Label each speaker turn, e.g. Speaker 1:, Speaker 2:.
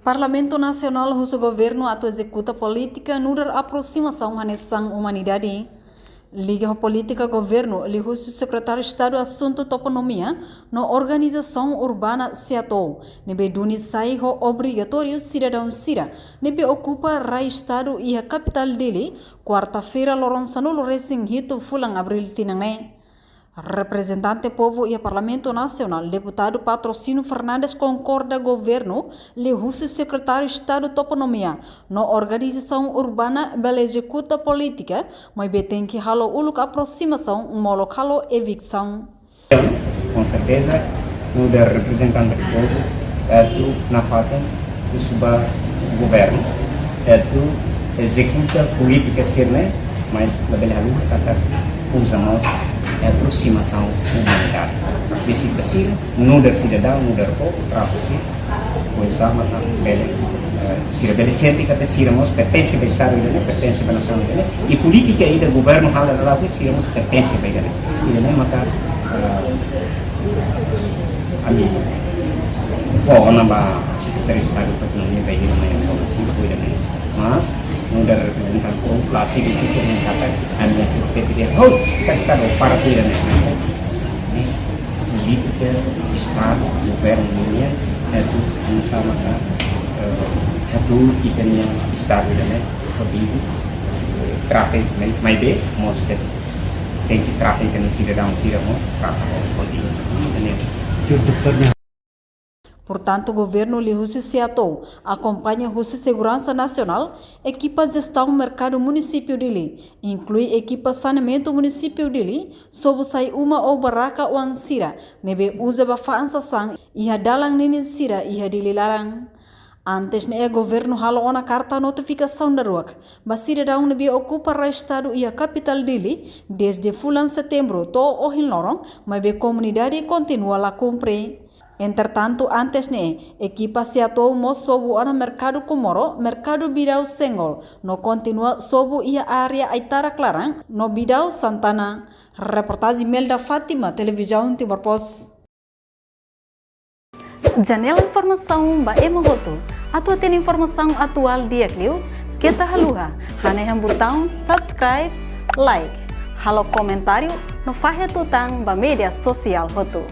Speaker 1: Parlamento Nacional russo governo atu executa política nudar aproximação hanesang humanidade. Liga política governo li russo secretário de Estado assunto toponomia no organização urbana Seattle. Nebe duni sai ho obrigatório cidadão sira. Nebe ocupa rai estado e a capital dele. Quarta-feira Loronçano Recém Hito Fulang Abril Tinangné. Representante Povo e Parlamento Nacional, deputado Patrocínio Fernandes concorda governo lhe russo secretário de Estado Toponomia na organização urbana bela executa política, mas tem que halo uluk aproximação, molo halo evicção.
Speaker 2: Com certeza, no da representante do povo, tu na falta do suba governo, tu executa política sirne, mas lebih dahulu kata usamos aproximação humanitária. Desse possível, não der cidadão, não der povo, trapo-se, pois a mata bela, se rebelde sente que siramos pertence ao Estado dele, pertence à nação dele, e política aí do governo hala lá que siramos pertence a ele. E ele mata ali, vou na ba secretário de Estado para não me ver ele na informação foi dele, mas não der representante com classe de tipo de kata a minha perspectiva kita sekarang para tidak política Estado governo dunia itu sama itu ikannya Estado dan lebih traffic mai be most tem que traffic kan cidadão traffic kontinua.
Speaker 1: Portanto, o governo de Rússia Seattle acompanha a Rússia Segurança Nacional, equipa gestão mercado município dele, inclui equipa saneamento município dele, sob sai uma ou barraca ou ansira, nebe usa bafaan sasang, iha dalang ninin sira, iha dililarang. Antes ne governo halo ona carta notificação da ruak, bacidadão nebe ocupa o estado e a capital dele, desde fulan setembro to ohin lorong, mas be comunidade continua lá cumprir. Entretanto, antes ne, equipa Seattle mo sobu ana mercado Comoro, mercado Bidau Senggol, no continua sobu ia area Aitara Clarang, no Bidau Santana. Reportagem Melda Fátima, televisão Timor Post. Janela informação ba emogoto. Atua tem informação atual dia Clio, kita haluha, haneham botão subscribe, like, halo comentário, no fahe tutang ba media sosial hotu.